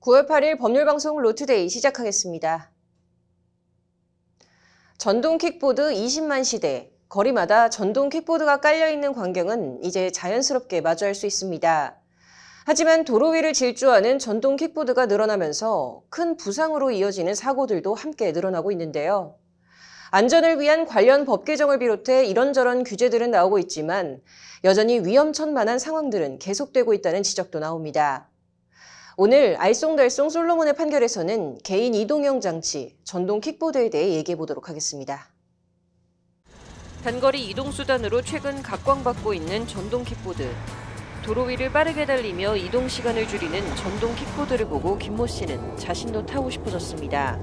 9월 8일 법률방송 로투데이 시작하겠습니다. 전동 킥보드 20만 시대, 거리마다 전동 킥보드가 깔려있는 광경은 이제 자연스럽게 마주할 수 있습니다. 하지만 도로 위를 질주하는 전동 킥보드가 늘어나면서 큰 부상으로 이어지는 사고들도 함께 늘어나고 있는데요. 안전을 위한 관련 법 개정을 비롯해 이런저런 규제들은 나오고 있지만 여전히 위험천만한 상황들은 계속되고 있다는 지적도 나옵니다. 오늘 알쏭달쏭 솔로몬의 판결에서는 개인 이동형 장치, 전동 킥보드에 대해 얘기해 보도록 하겠습니다. 단거리 이동수단으로 최근 각광받고 있는 전동 킥보드. 도로 위를 빠르게 달리며 이동 시간을 줄이는 전동 킥보드를 보고 김모 씨는 자신도 타고 싶어졌습니다.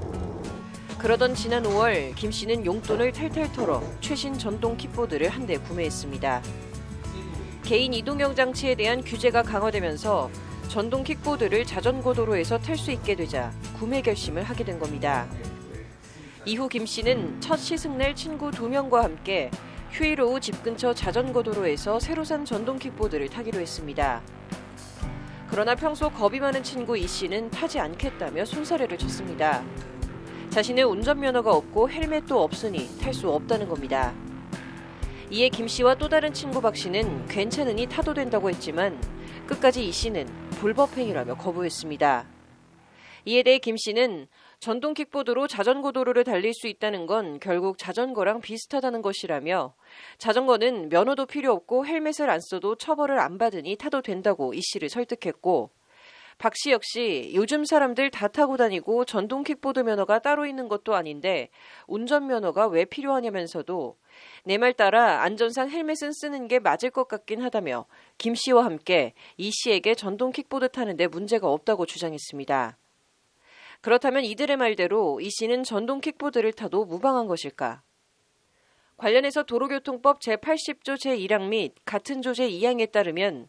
그러던 지난 5월 김 씨는 용돈을 탈탈 털어 최신 전동 킥보드를 한 대 구매했습니다. 개인 이동형 장치에 대한 규제가 강화되면서 전동 킥보드를 자전거 도로에서 탈 수 있게 되자 구매 결심을 하게 된 겁니다. 이후 김 씨는 첫 시승날 친구 2명과 함께 휴일 오후 집 근처 자전거 도로에서 새로 산 전동 킥보드를 타기로 했습니다. 그러나 평소 겁이 많은 친구 이 씨는 타지 않겠다며 손사래를 쳤습니다. 자신은 운전면허가 없고 헬멧도 없으니 탈 수 없다는 겁니다. 이에 김 씨와 또 다른 친구 박 씨는 괜찮으니 타도 된다고 했지만 끝까지 이 씨는 불법행위라며 거부했습니다. 이에 대해 김 씨는 전동 킥보드로 자전거 도로를 달릴 수 있다는 건 결국 자전거랑 비슷하다는 것이라며 자전거는 면허도 필요 없고 헬멧을 안 써도 처벌을 안 받으니 타도 된다고 이 씨를 설득했고 박 씨 역시 요즘 사람들 다 타고 다니고 전동 킥보드 면허가 따로 있는 것도 아닌데 운전면허가 왜 필요하냐면서도 내 말 따라 안전상 헬멧은 쓰는 게 맞을 것 같긴 하다며 김 씨와 함께 이 씨에게 전동 킥보드 타는데 문제가 없다고 주장했습니다. 그렇다면 이들의 말대로 이 씨는 전동 킥보드를 타도 무방한 것일까? 관련해서 도로교통법 제80조 제1항 및 같은 조 제2항에 따르면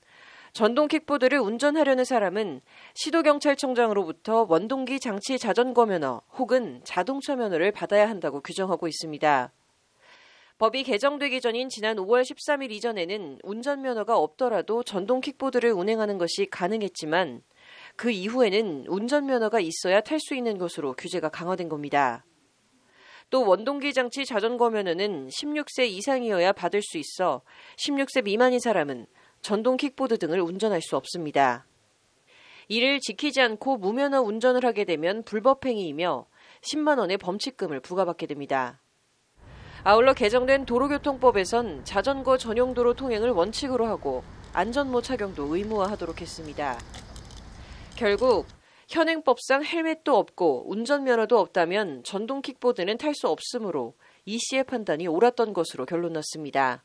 전동 킥보드를 운전하려는 사람은 시도경찰청장으로부터 원동기 장치 자전거 면허 혹은 자동차 면허를 받아야 한다고 규정하고 있습니다. 법이 개정되기 전인 지난 5월 13일 이전에는 운전면허가 없더라도 전동 킥보드를 운행하는 것이 가능했지만 그 이후에는 운전면허가 있어야 탈 수 있는 것으로 규제가 강화된 겁니다. 또 원동기 장치 자전거 면허는 16세 이상이어야 받을 수 있어 16세 미만인 사람은 전동 킥보드 등을 운전할 수 없습니다. 이를 지키지 않고 무면허 운전을 하게 되면 불법행위이며 10만 원의 범칙금을 부과받게 됩니다. 아울러 개정된 도로교통법에선 자전거 전용 도로 통행을 원칙으로 하고 안전모 착용도 의무화하도록 했습니다. 결국 현행법상 헬멧도 없고 운전면허도 없다면 전동 킥보드는 탈 수 없으므로 이 씨의 판단이 옳았던 것으로 결론 났습니다.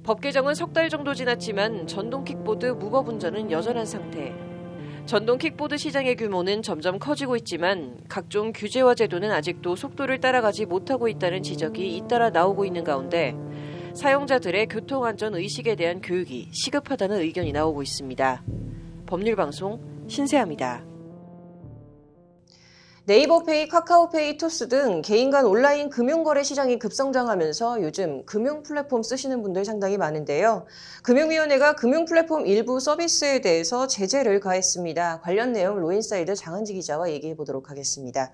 법 개정은 석 달 정도 지났지만 전동 킥보드 무법 운전은 여전한 상태. 전동 킥보드 시장의 규모는 점점 커지고 있지만 각종 규제와 제도는 아직도 속도를 따라가지 못하고 있다는 지적이 잇따라 나오고 있는 가운데 사용자들의 교통안전 의식에 대한 교육이 시급하다는 의견이 나오고 있습니다. 법률방송 신세아입니다. 네이버페이, 카카오페이, 토스 등 개인 간 온라인 금융거래 시장이 급성장하면서 요즘 금융 플랫폼 쓰시는 분들 상당히 많은데요. 금융위원회가 금융 플랫폼 일부 서비스에 대해서 제재를 가했습니다. 관련 내용 로인사이드 장은지 기자와 얘기해 보도록 하겠습니다.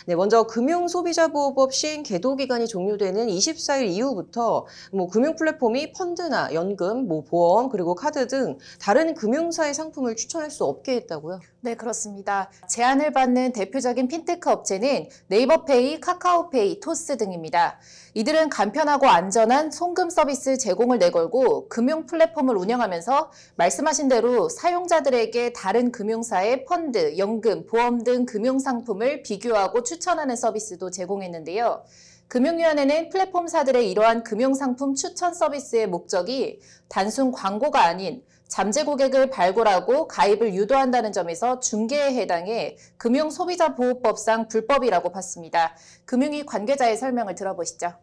네, 먼저 금융소비자보호법 시행 계도 기간이 종료되는 24일 이후부터 금융 플랫폼이 펀드나 연금, 보험, 그리고 카드 등 다른 금융사의 상품을 추천할 수 없게 했다고요? 네, 그렇습니다. 제한을 받는 대표적인 핀테크 업체는 네이버페이, 카카오페이, 토스 등입니다. 이들은 간편하고 안전한 송금 서비스 제공을 내걸고 금융 플랫폼을 운영하면서 말씀하신 대로 사용자들에게 다른 금융사의 펀드, 연금, 보험 등 금융 상품을 비교하고 추천하는 서비스도 제공했는데요. 금융위원회는 플랫폼사들의 이러한 금융상품 추천 서비스의 목적이 단순 광고가 아닌 잠재 고객을 발굴하고 가입을 유도한다는 점에서 중개에 해당해 금융소비자보호법상 불법이라고 봤습니다. 금융위 관계자의 설명을 들어보시죠.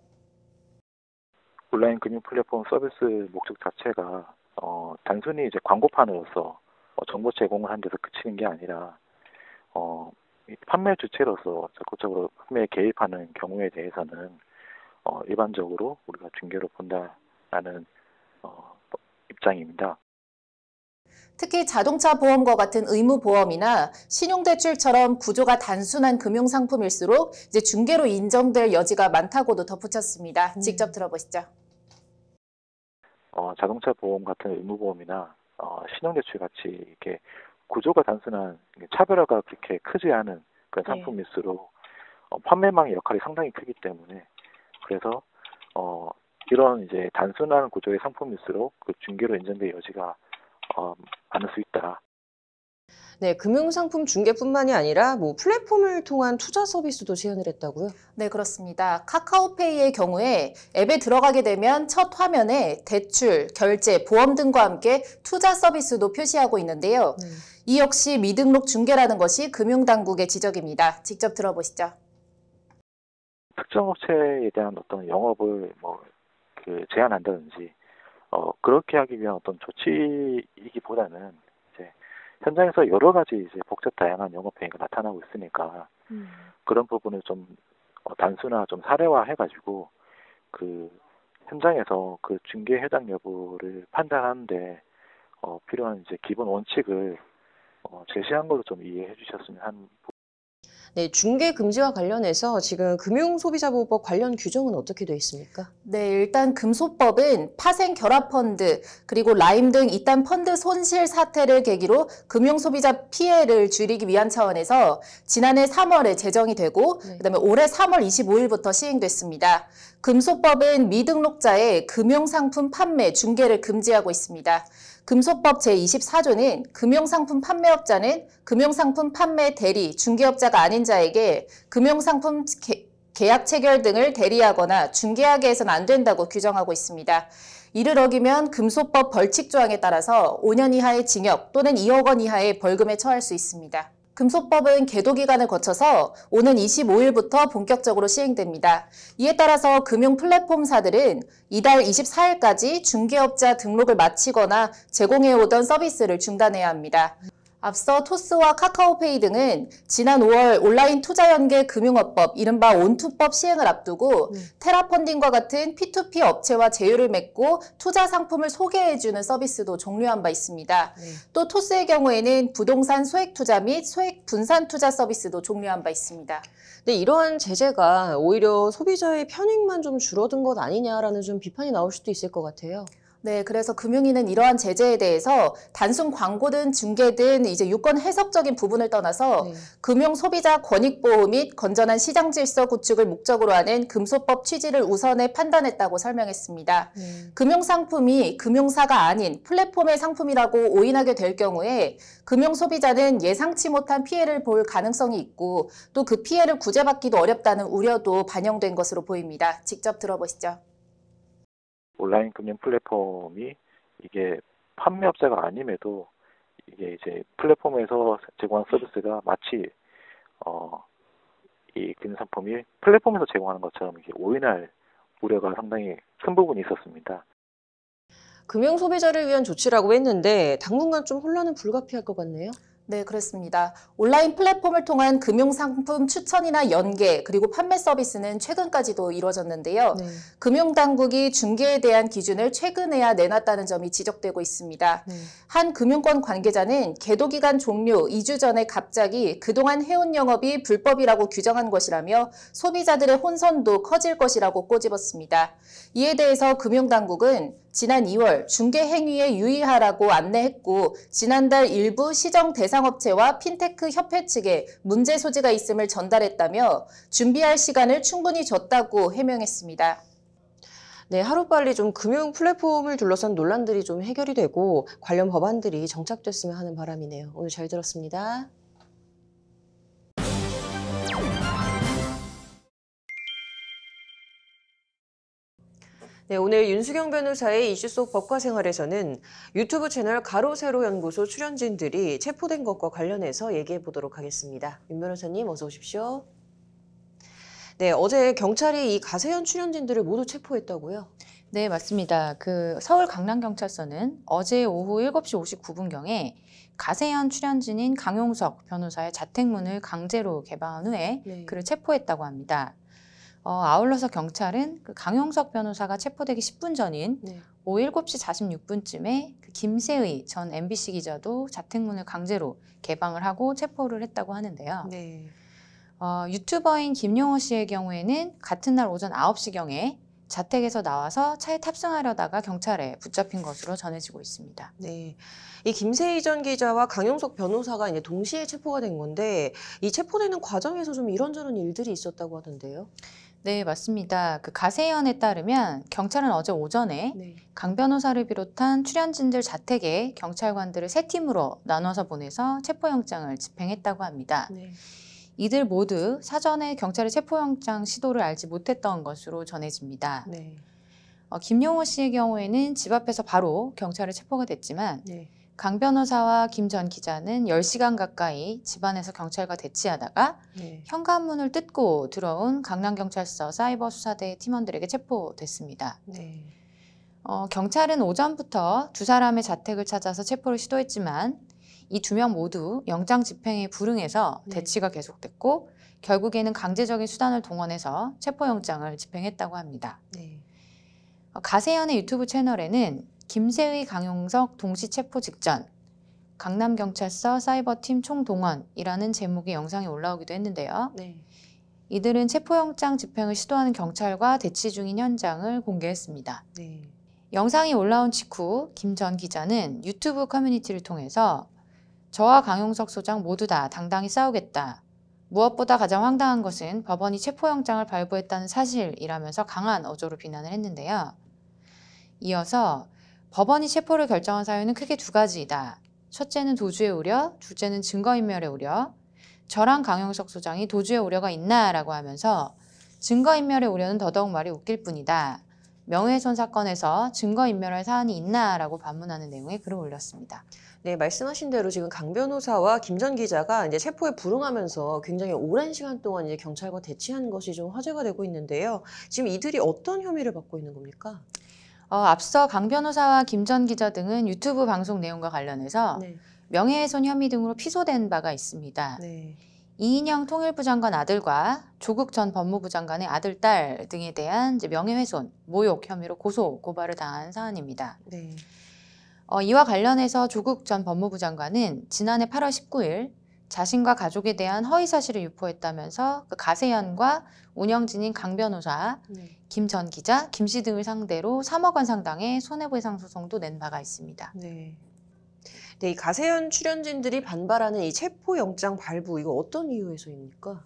온라인 금융 플랫폼 서비스 목적 자체가 단순히 이제 광고판으로서 정보 제공을 하는 데서 그치는 게 아니라 판매 주체로서 적극적으로 판매에 개입하는 경우에 대해서는 일반적으로 우리가 중개로 본다라는 입장입니다. 특히 자동차 보험과 같은 의무 보험이나 신용대출처럼 구조가 단순한 금융상품일수록 이제 중개로 인정될 여지가 많다고도 덧붙였습니다. 직접 들어보시죠. 자동차 보험 같은 의무 보험이나 신용대출 같이 이렇게 구조가 단순한 차별화가 그렇게 크지 않은 그런 네. 상품일수록 판매망의 역할이 상당히 크기 때문에 그래서 이런 이제 단순한 구조의 상품일수록 그 중개로 인정될 여지가 많을 수 있다. 네, 금융상품 중개뿐만이 아니라 뭐 플랫폼을 통한 투자 서비스도 제안을 했다고요? 네, 그렇습니다. 카카오페이의 경우에 앱에 들어가게 되면 첫 화면에 대출, 결제, 보험 등과 함께 투자 서비스도 표시하고 있는데요. 이 역시 미등록 중개라는 것이 금융당국의 지적입니다. 직접 들어보시죠. 특정 업체에 대한 어떤 영업을 제한한다든지 그렇게 하기 위한 어떤 조치이기보다는 이제 현장에서 여러 가지 이제 복잡 다양한 영업 행위가 나타나고 있으니까 그런 부분을 좀 단순화, 좀 사례화해가지고 그 현장에서 그 중개 해당 여부를 판단하는데 필요한 이제 기본 원칙을 제시한 걸로 좀 이해해 주셨으면 하는. 네, 중개 금지와 관련해서 지금 금융소비자보호법 관련 규정은 어떻게 되어 있습니까? 네, 일단 금소법은 파생 결합 펀드 그리고 라임 등 이딴 펀드 손실 사태를 계기로 금융소비자 피해를 줄이기 위한 차원에서 지난해 3월에 제정이 되고 그다음에 올해 3월 25일부터 시행됐습니다. 금소법은 미등록자의 금융상품 판매, 중개를 금지하고 있습니다. 금소법 제24조는 금융상품 판매업자는 금융상품 판매 대리, 중개업자가 아닌 자에게 금융상품 계약 체결 등을 대리하거나 중개하게 해서는 안 된다고 규정하고 있습니다. 이를 어기면 금소법 벌칙 조항에 따라서 5년 이하의 징역 또는 2억 원 이하의 벌금에 처할 수 있습니다. 금소법은 계도 기간을 거쳐서 오는 25일부터 본격적으로 시행됩니다. 이에 따라서 금융 플랫폼사들은 이달 24일까지 중개업자 등록을 마치거나 제공해오던 서비스를 중단해야 합니다. 앞서 토스와 카카오페이 등은 지난 5월 온라인 투자연계 금융업법, 이른바 온투법 시행을 앞두고 테라펀딩과 같은 P2P 업체와 제휴를 맺고 투자 상품을 소개해주는 서비스도 종료한 바 있습니다. 또 토스의 경우에는 부동산 소액 투자 및 소액 분산 투자 서비스도 종료한 바 있습니다. 근데 이러한 제재가 오히려 소비자의 편익만 좀 줄어든 것 아니냐라는 좀 비판이 나올 수도 있을 것 같아요. 네, 그래서 금융위는 이러한 제재에 대해서 단순 광고든 중개든 이제 유권 해석적인 부분을 떠나서 금융 소비자 권익 보호 및 건전한 시장 질서 구축을 목적으로 하는 금소법 취지를 우선해 판단했다고 설명했습니다. 금융 상품이 금융사가 아닌 플랫폼의 상품이라고 오인하게 될 경우에 금융 소비자는 예상치 못한 피해를 볼 가능성이 있고 또 그 피해를 구제받기도 어렵다는 우려도 반영된 것으로 보입니다. 직접 들어보시죠. 온라인 금융 플랫폼이 이게 판매업자가 아님에도 이게 이제 플랫폼에서 제공하는 서비스가 마치 이 금융 상품이 플랫폼에서 제공하는 것처럼 이게 오인할 우려가 상당히 큰 부분이 있었습니다. 금융 소비자를 위한 조치라고 했는데 당분간 좀 혼란은 불가피할 것 같네요. 네, 그렇습니다. 온라인 플랫폼을 통한 금융상품 추천이나 연계 그리고 판매 서비스는 최근까지도 이루어졌는데요. 금융당국이 중개에 대한 기준을 최근에야 내놨다는 점이 지적되고 있습니다. 한 금융권 관계자는 계도기간 종료 2주 전에 갑자기 그동안 해온 영업이 불법이라고 규정한 것이라며 소비자들의 혼선도 커질 것이라고 꼬집었습니다. 이에 대해서 금융당국은 지난 2월 중개 행위에 유의하라고 안내했고 지난달 일부 시정 대상업체와 핀테크 협회 측에 문제 소지가 있음을 전달했다며 준비할 시간을 충분히 줬다고 해명했습니다. 네, 하루빨리 좀 금융 플랫폼을 둘러싼 논란들이 좀 해결이 되고 관련 법안들이 정착됐으면 하는 바람이네요. 오늘 잘 들었습니다. 네, 오늘 윤수경 변호사의 이슈 속 법과 생활에서는 유튜브 채널 가로세로 연구소 출연진들이 체포된 것과 관련해서 얘기해 보도록 하겠습니다. 윤 변호사님 어서 오십시오. 네, 어제 경찰이 이 가세현 출연진들을 모두 체포했다고요? 네, 맞습니다. 서울 강남경찰서는 어제 오후 7시 59분경에 가세현 출연진인 강용석 변호사의 자택문을 강제로 개방한 후에 그를 체포했다고 합니다. 아울러서 경찰은 강용석 변호사가 체포되기 10분 전인 오후 7시 46분쯤에 그 김세의 전 MBC 기자도 자택문을 강제로 개방을 하고 체포를 했다고 하는데요. 네. 유튜버인 김용호 씨의 경우에는 같은 날 오전 9시경에 자택에서 나와서 차에 탑승하려다가 경찰에 붙잡힌 것으로 전해지고 있습니다. 네. 이 김세희 전 기자와 강용석 변호사가 이제 동시에 체포가 된 건데 이 체포되는 과정에서 좀 이런저런 일들이 있었다고 하던데요. 네, 맞습니다. 그 가세현에 따르면 경찰은 어제 오전에 네. 강 변호사를 비롯한 출연진들 자택에 경찰관들을 세 팀으로 나눠서 보내서 체포영장을 집행했다고 합니다. 네. 이들 모두 사전에 경찰의 체포영장 시도를 알지 못했던 것으로 전해집니다. 네. 김용호 씨의 경우에는 집 앞에서 바로 경찰에 체포가 됐지만 네. 강 변호사와 김 전 기자는 10시간 가까이 집안에서 경찰과 대치하다가 네. 현관문을 뜯고 들어온 강남경찰서 사이버수사대 팀원들에게 체포됐습니다. 네. 경찰은 오전부터 두 사람의 자택을 찾아서 체포를 시도했지만 이 두 명 모두 영장 집행에 불응해서 네. 대치가 계속됐고 결국에는 강제적인 수단을 동원해서 체포영장을 집행했다고 합니다. 네. 가세현의 유튜브 채널에는 김세의, 강용석 동시 체포 직전 강남경찰서 사이버팀 총동원이라는 제목의 영상이 올라오기도 했는데요. 네. 이들은 체포영장 집행을 시도하는 경찰과 대치 중인 현장을 공개했습니다. 네. 영상이 올라온 직후 김 전 기자는 유튜브 커뮤니티를 통해서 저와 강용석 소장 모두 다 당당히 싸우겠다. 무엇보다 가장 황당한 것은 법원이 체포영장을 발부했다는 사실이라면서 강한 어조로 비난을 했는데요. 이어서 법원이 체포를 결정한 사유는 크게 두 가지이다. 첫째는 도주의 우려, 둘째는 증거인멸의 우려. 저랑 강용석 소장이 도주의 우려가 있나라고 하면서 증거인멸의 우려는 더더욱 말이 웃길 뿐이다. 명예훼손 사건에서 증거인멸할 사안이 있나라고 반문하는 내용의 글을 올렸습니다. 네, 말씀하신 대로 지금 강 변호사와 김 전 기자가 이제 체포에 불응하면서 굉장히 오랜 시간 동안 이제 경찰과 대치한 것이 좀 화제가 되고 있는데요. 지금 이들이 어떤 혐의를 받고 있는 겁니까? 앞서 강 변호사와 김 전 기자 등은 유튜브 방송 내용과 관련해서 네. 명예훼손 혐의 등으로 피소된 바가 있습니다. 네. 이인영 통일부 장관 아들과 조국 전 법무부 장관의 아들, 딸 등에 대한 이제 명예훼손, 모욕 혐의로 고소, 고발을 당한 사안입니다. 네. 이와 관련해서 조국 전 법무부 장관은 지난해 8월 19일 자신과 가족에 대한 허위 사실을 유포했다면서 그 가세현과 운영진인 강 변호사, 네. 김 전 기자, 김 씨 등을 상대로 3억 원 상당의 손해배상 소송도 낸 바가 있습니다. 네. 네, 이 가세현 출연진들이 반발하는 이 체포영장 발부, 이거 어떤 이유에서입니까?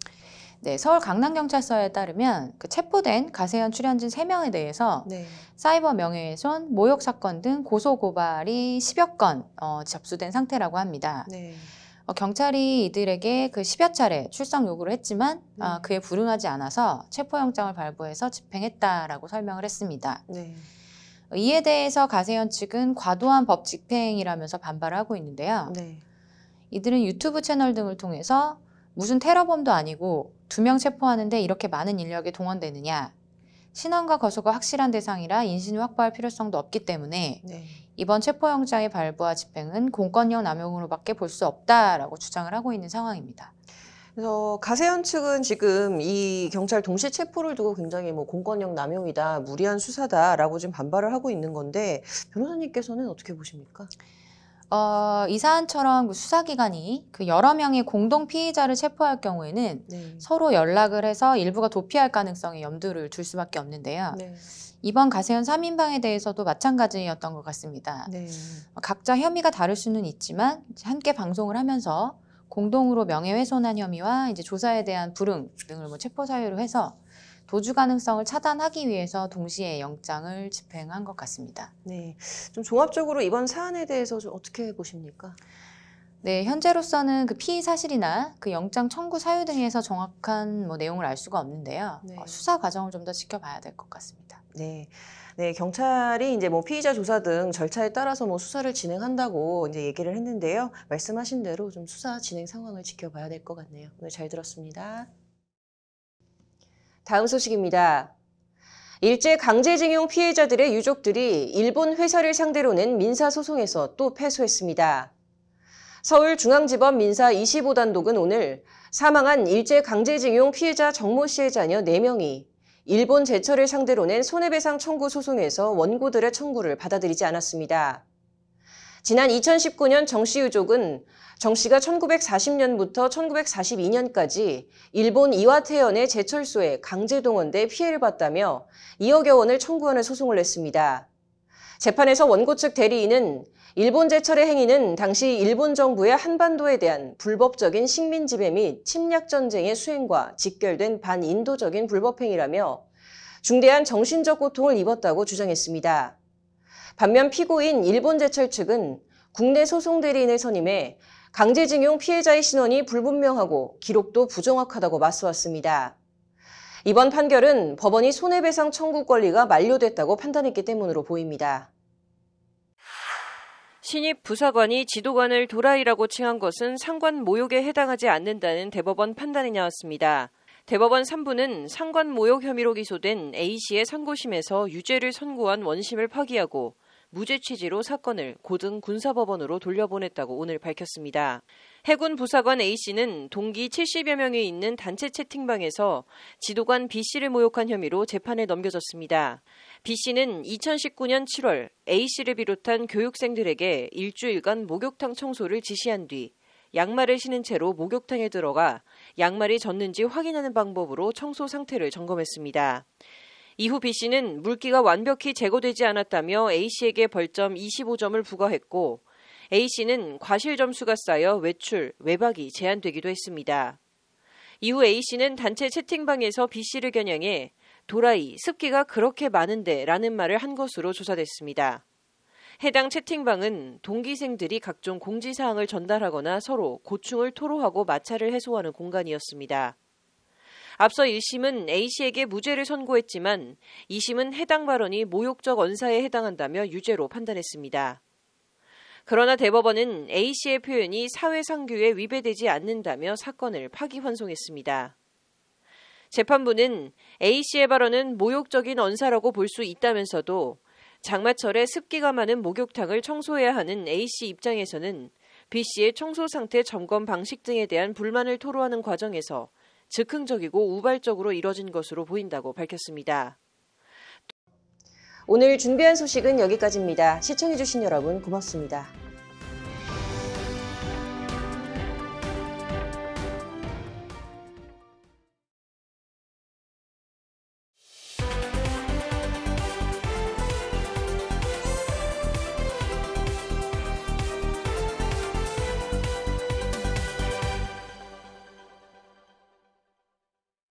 네, 서울 강남경찰서에 따르면 그 체포된 가세현 출연진 3명에 대해서 네. 사이버 명예훼손, 모욕 사건 등 고소 고발이 10여 건 접수된 상태라고 합니다. 네. 경찰이 이들에게 그 10여 차례 출석 요구를 했지만 네. 그에 불응하지 않아서 체포영장을 발부해서 집행했다라고 설명을 했습니다. 네. 이에 대해서 가세현 측은 과도한 법 집행이라면서 반발을 하고 있는데요. 네. 이들은 유튜브 채널 등을 통해서 무슨 테러범도 아니고 2명 체포하는데 이렇게 많은 인력이 동원되느냐. 신원과 거소가 확실한 대상이라 인신을 확보할 필요성도 없기 때문에 네. 이번 체포영장의 발부와 집행은 공권력 남용으로밖에 볼 수 없다라고 주장을 하고 있는 상황입니다. 그래서 가세현 측은 지금 이 경찰 동시 체포를 두고 굉장히 뭐 공권력 남용이다, 무리한 수사다라고 지금 반발을 하고 있는 건데 변호사님께서는 어떻게 보십니까? 이 사안처럼 그 수사기관이 그 여러 명의 공동 피의자를 체포할 경우에는 네. 서로 연락을 해서 일부가 도피할 가능성에 염두를 둘 수밖에 없는데요. 네. 이번 가세현 3인방에 대해서도 마찬가지였던 것 같습니다. 네. 각자 혐의가 다를 수는 있지만 함께 방송을 하면서 공동으로 명예훼손한 혐의와 이제 조사에 대한 불응 등을 뭐 체포 사유로 해서 도주 가능성을 차단하기 위해서 동시에 영장을 집행한 것 같습니다. 네. 좀 종합적으로 이번 사안에 대해서 좀 어떻게 보십니까? 네, 현재로서는 그 피의 사실이나 그 영장 청구 사유 등에서 정확한 뭐 내용을 알 수가 없는데요. 네. 수사 과정을 좀 더 지켜봐야 될 것 같습니다. 네. 네, 경찰이 이제 뭐 피의자 조사 등 절차에 따라서 뭐 수사를 진행한다고 이제 얘기를 했는데요. 말씀하신 대로 좀 수사 진행 상황을 지켜봐야 될 것 같네요. 오늘 잘 들었습니다. 다음 소식입니다. 일제 강제징용 피해자들의 유족들이 일본 회사를 상대로 낸 민사소송에서 또 패소했습니다. 서울중앙지법 민사 25단독은 오늘 사망한 일제 강제징용 피해자 정모 씨의 자녀 4명이 일본 제철을 상대로 낸 손해배상 청구 소송에서 원고들의 청구를 받아들이지 않았습니다. 지난 2019년 정 씨 유족은 정 씨가 1940년부터 1942년까지 일본 이와테현의 제철소에 강제동원돼 피해를 봤다며 2억여 원을 청구하는 소송을 냈습니다. 재판에서 원고 측 대리인은 일본 제철의 행위는 당시 일본 정부의 한반도에 대한 불법적인 식민 지배 및 침략 전쟁의 수행과 직결된 반인도적인 불법 행위라며 중대한 정신적 고통을 입었다고 주장했습니다. 반면 피고인 일본 제철 측은 국내 소송 대리인을 선임해 강제징용 피해자의 신원이 불분명하고 기록도 부정확하다고 맞서왔습니다. 이번 판결은 법원이 손해배상 청구 권리가 만료됐다고 판단했기 때문으로 보입니다. 신입 부사관이 지도관을 도라이라고 칭한 것은 상관 모욕에 해당하지 않는다는 대법원 판단이 나왔습니다. 대법원 3부는 상관 모욕 혐의로 기소된 A씨의 상고심에서 유죄를 선고한 원심을 파기하고 무죄 취지로 사건을 고등 군사법원으로 돌려보냈다고 오늘 밝혔습니다. 해군 부사관 A씨는 동기 70여 명이 있는 단체 채팅방에서 지도관 B씨를 모욕한 혐의로 재판에 넘겨졌습니다. B씨는 2019년 7월 A씨를 비롯한 교육생들에게 일주일간 목욕탕 청소를 지시한 뒤 양말을 신은 채로 목욕탕에 들어가 양말이 젖는지 확인하는 방법으로 청소 상태를 점검했습니다. 이후 B씨는 물기가 완벽히 제거되지 않았다며 A씨에게 벌점 25점을 부과했고 A씨는 과실 점수가 쌓여 외출, 외박이 제한되기도 했습니다. 이후 A씨는 단체 채팅방에서 B씨를 겨냥해 도라이, 습기가 그렇게 많은데 라는 말을 한 것으로 조사됐습니다. 해당 채팅방은 동기생들이 각종 공지사항을 전달하거나 서로 고충을 토로하고 마찰을 해소하는 공간이었습니다. 앞서 1심은 A씨에게 무죄를 선고했지만 2심은 해당 발언이 모욕적 언사에 해당한다며 유죄로 판단했습니다. 그러나 대법원은 A씨의 표현이 사회상규에 위배되지 않는다며 사건을 파기환송했습니다. 재판부는 A씨의 발언은 모욕적인 언사라고 볼 수 있다면서도 장마철에 습기가 많은 목욕탕을 청소해야 하는 A씨 입장에서는 B씨의 청소 상태 점검 방식 등에 대한 불만을 토로하는 과정에서 즉흥적이고 우발적으로 이뤄진 것으로 보인다고 밝혔습니다. 오늘 준비한 소식은 여기까지입니다. 시청해주신 여러분 고맙습니다.